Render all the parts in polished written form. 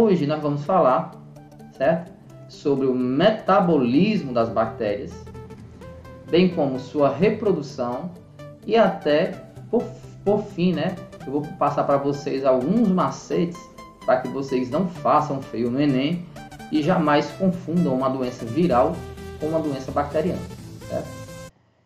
hoje nós vamos falar, certo? Sobre o metabolismo das bactérias, bem como sua reprodução e até, por fim, né? Eu vou passar para vocês alguns macetes para que vocês não façam feio no Enem e jamais confundam uma doença viral com uma doença bacteriana, certo?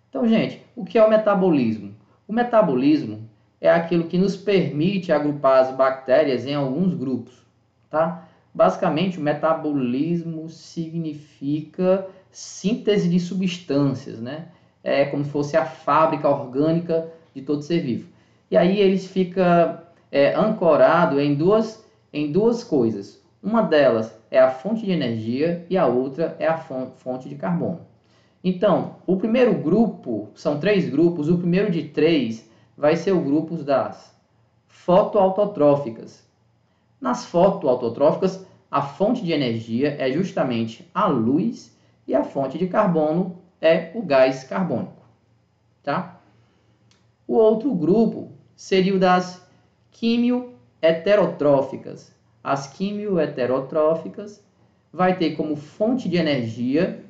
Então, gente, o que é o metabolismo? O metabolismo é aquilo que nos permite agrupar as bactérias em alguns grupos, tá? Basicamente, o metabolismo significa síntese de substâncias, né? É como se fosse a fábrica orgânica de todo ser vivo. E aí eles ficam ancorados em duas coisas. Uma delas é a fonte de energia e a outra é a fonte de carbono. Então, o primeiro grupo, são 3 grupos, o primeiro de 3 vai ser o grupo das fotoautotróficas. Nas fotoautotróficas, a fonte de energia é justamente a luz e a fonte de carbono é o gás carbônico, tá? O outro grupo seria o das quimioheterotróficas. As quimioheterotróficas vai ter como fonte de energia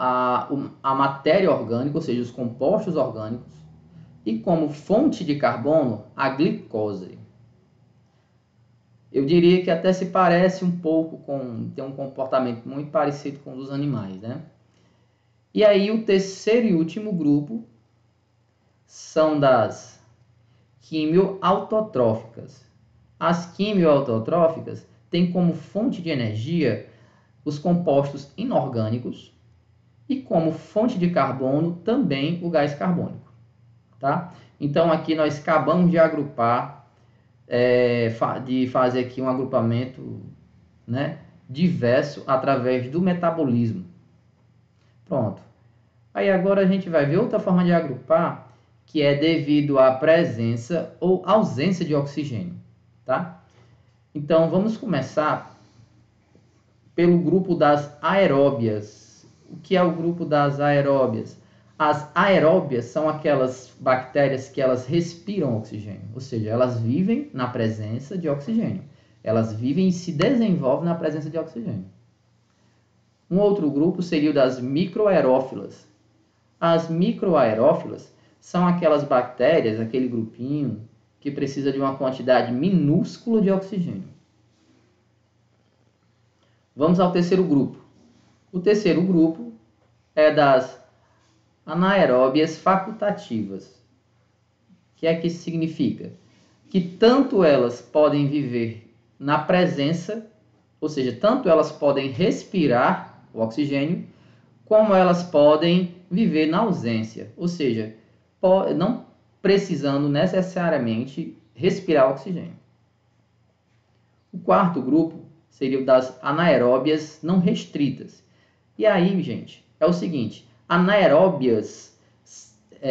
a matéria orgânica, ou seja, os compostos orgânicos, e como fonte de carbono, a glicose. Eu diria que até se parece um pouco tem um comportamento muito parecido com o dos animais, né? E aí o terceiro e último grupo são das quimioautotróficas. As quimioautotróficas têm como fonte de energia os compostos inorgânicos e como fonte de carbono também o gás carbônico, tá? Então aqui nós acabamos de agrupar, de fazer aqui um agrupamento, né, diverso através do metabolismo. Pronto. Aí agora a gente vai ver outra forma de agrupar, que é devido à presença ou ausência de oxigênio, tá? Então vamos começar pelo grupo das aeróbias. O que é o grupo das aeróbias? As aeróbias são aquelas bactérias que elas respiram oxigênio, ou seja, elas vivem na presença de oxigênio. Elas vivem e se desenvolvem na presença de oxigênio. Um outro grupo seria o das microaerófilas. As microaerófilas são aquelas bactérias, aquele grupinho, que precisa de uma quantidade minúscula de oxigênio. Vamos ao terceiro grupo. O terceiro grupo é das anaeróbias facultativas. O que é que isso significa? Que tanto elas podem viver na presença, ou seja, tanto elas podem respirar o oxigênio, como elas podem viver na ausência, ou seja, não precisando necessariamente respirar oxigênio. O quarto grupo seria o das anaeróbias não restritas. E aí, gente, é o seguinte, anaeróbias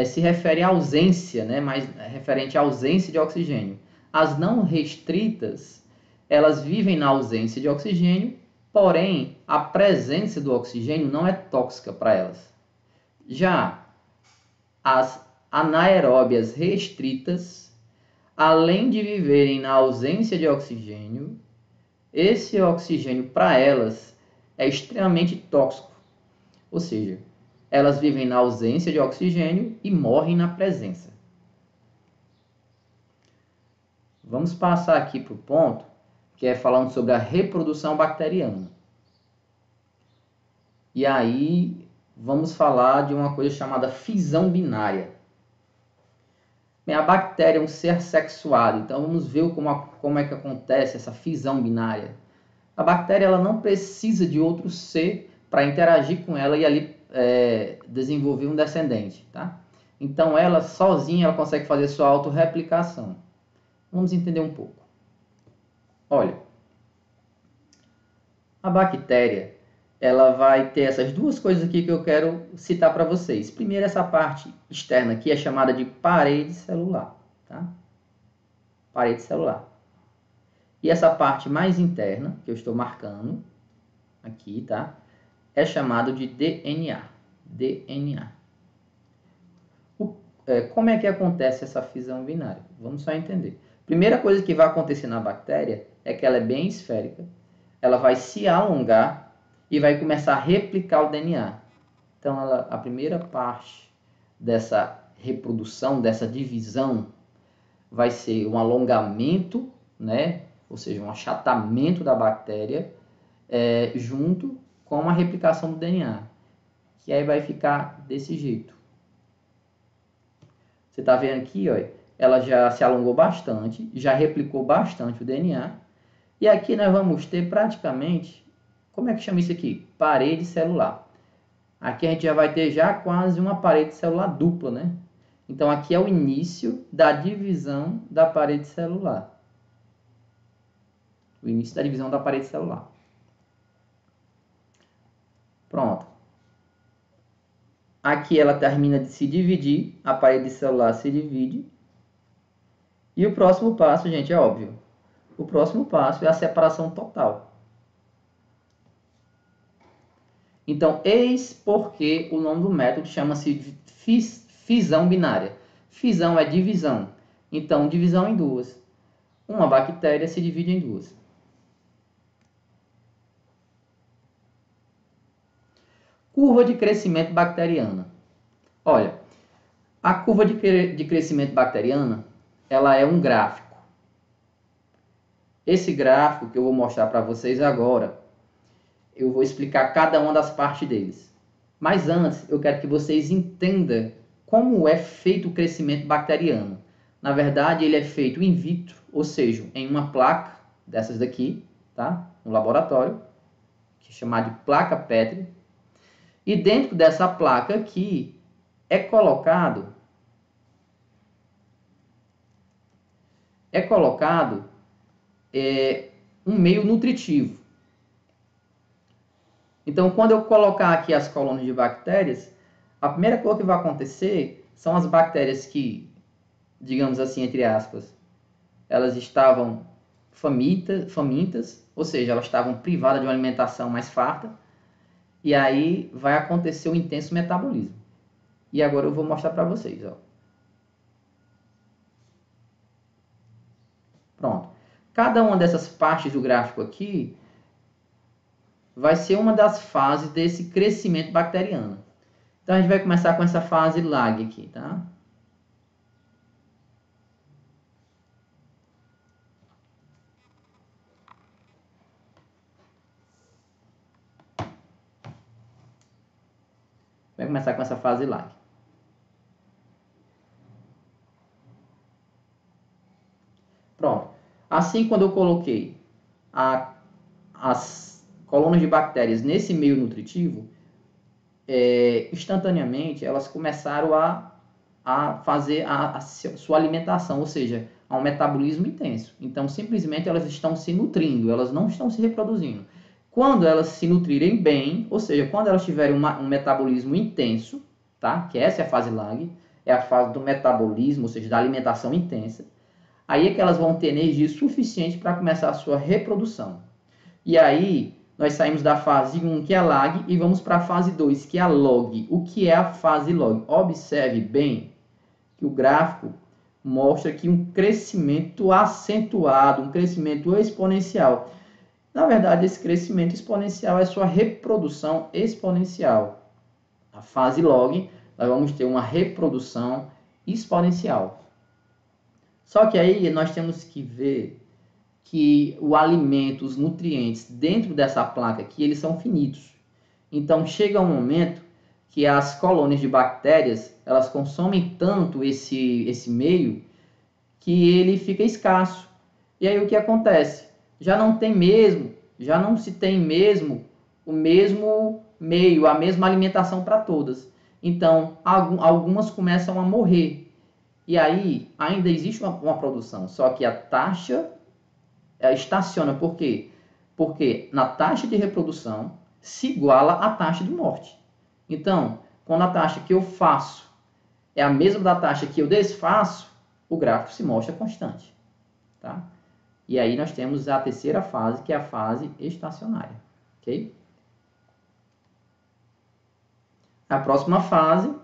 se refere à ausência, né, mas referente à ausência de oxigênio. As não restritas, elas vivem na ausência de oxigênio, porém, a presença do oxigênio não é tóxica para elas. Já as anaeróbias restritas, além de viverem na ausência de oxigênio, esse oxigênio para elas é extremamente tóxico, ou seja, elas vivem na ausência de oxigênio e morrem na presença. Vamos passar aqui para o ponto que é falando sobre a reprodução bacteriana. E aí vamos falar de uma coisa chamada fisão binária. Bem, a bactéria é um ser sexuado, então vamos ver como é que acontece essa fisão binária. A bactéria ela não precisa de outro ser para interagir com ela e ali desenvolver um descendente, tá? Então ela sozinha ela consegue fazer sua autorreplicação. Vamos entender um pouco. Olha, a bactéria ela vai ter essas duas coisas aqui que eu quero citar para vocês. Primeiro, essa parte externa aqui é chamada de parede celular, tá? Parede celular. E essa parte mais interna, que eu estou marcando aqui, tá? É chamado de DNA. DNA. Como é que acontece essa fisão binária? Vamos só entender. Primeira coisa que vai acontecer na bactéria é que ela é bem esférica, ela vai se alongar e vai começar a replicar o DNA. Então, a primeira parte dessa reprodução, dessa divisão, vai ser um alongamento, né? Ou seja, um achatamento da bactéria, junto com a replicação do DNA, que aí vai ficar desse jeito. Você está vendo aqui, ó, ela já se alongou bastante, já replicou bastante o DNA, e aqui nós vamos ter praticamente, como é que chama isso aqui? Parede celular. Aqui a gente já vai ter já quase uma parede celular dupla, né? Então aqui é o início da divisão da parede celular. O início da divisão da parede celular. Pronto. Aqui ela termina de se dividir, a parede celular se divide. E o próximo passo, gente, é óbvio. O próximo passo é a separação total. Então, eis porque o nome do método chama-se fisão binária. Fisão é divisão. Então, divisão em duas. Uma bactéria se divide em duas. Curva de crescimento bacteriana. Olha, a curva de crescimento bacteriana, ela é um gráfico. Esse gráfico que eu vou mostrar para vocês agora, eu vou explicar cada uma das partes deles. Mas antes, eu quero que vocês entendam como é feito o crescimento bacteriano. Na verdade, ele é feito in vitro, ou seja, em uma placa dessas daqui, tá? No laboratório, que é chamada de placa Petri. E dentro dessa placa aqui é colocado um meio nutritivo. Então, quando eu colocar aqui as colônias de bactérias, a primeira coisa que vai acontecer são as bactérias que, digamos assim, entre aspas, elas estavam famintas, ou seja, elas estavam privadas de uma alimentação mais farta, e aí vai acontecer um intenso metabolismo. E agora eu vou mostrar para vocês, ó. Pronto. Cada uma dessas partes do gráfico aqui vai ser uma das fases desse crescimento bacteriano. Então a gente vai começar com essa fase lag aqui, tá? Vai começar com essa fase lag. Pronto. Assim, quando eu coloquei as colônias de bactérias nesse meio nutritivo, instantaneamente elas começaram a fazer a sua alimentação, ou seja, a um metabolismo intenso. Então, simplesmente elas estão se nutrindo, elas não estão se reproduzindo. Quando elas se nutrirem bem, ou seja, quando elas tiverem um metabolismo intenso, tá? Que essa é a fase lag, é a fase do metabolismo, ou seja, da alimentação intensa, aí é que elas vão ter energia suficiente para começar a sua reprodução. E aí, nós saímos da fase 1, que é a lag, e vamos para a fase 2, que é a log. O que é a fase log? Observe bem que o gráfico mostra aqui um crescimento acentuado, um crescimento exponencial. Na verdade, esse crescimento exponencial é sua reprodução exponencial. A fase log, nós vamos ter uma reprodução exponencial. Só que aí nós temos que ver que o alimento, os nutrientes dentro dessa placa aqui, eles são finitos. Então chega um momento que as colônias de bactérias, elas consomem tanto esse meio que ele fica escasso. E aí o que acontece? Já não se tem mesmo o mesmo meio, a mesma alimentação para todas. Então algumas começam a morrer. E aí ainda existe uma produção, só que a taxa estaciona. Por quê? Porque na taxa de reprodução se iguala à taxa de morte. Então, quando a taxa que eu faço é a mesma da taxa que eu desfaço, o gráfico se mostra constante. Tá? E aí nós temos a terceira fase, que é a fase estacionária. Ok? A próxima fase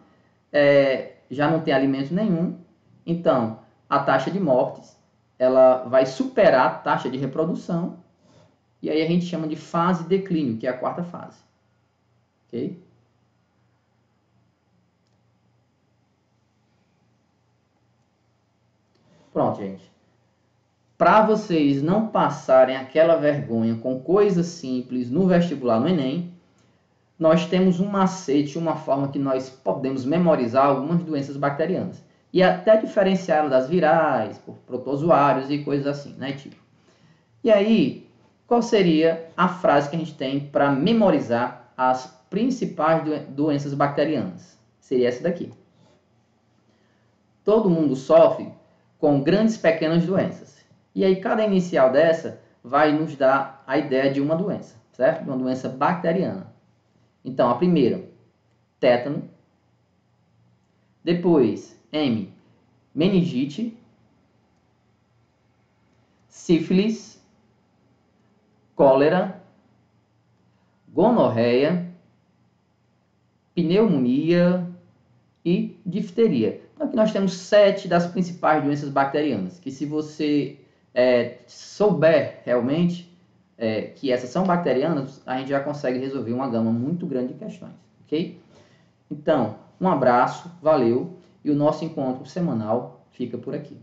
já não tem alimento nenhum, então a taxa de mortes ela vai superar a taxa de reprodução, e aí a gente chama de fase de declínio, que é a quarta fase. Ok? Pronto, gente. Para vocês não passarem aquela vergonha com coisas simples no vestibular, no Enem, nós temos um macete, uma forma que nós podemos memorizar algumas doenças bacterianas. E até diferenciá-las das virais, por protozoários e coisas assim, né, tipo. E aí, qual seria a frase que a gente tem para memorizar as principais doenças bacterianas? Seria essa daqui. Todo mundo sofre com grandes e pequenas doenças. E aí, cada inicial dessa vai nos dar a ideia de uma doença, certo? Uma doença bacteriana. Então, a primeira, tétano. Depois, M, meningite. Sífilis. Cólera. Gonorreia. Pneumonia e difteria. Então, aqui nós temos 7 das principais doenças bacterianas, que se você souber realmente que essas são bacterianas, a gente já consegue resolver uma gama muito grande de questões, ok? Então, um abraço, valeu, e o nosso encontro semanal fica por aqui.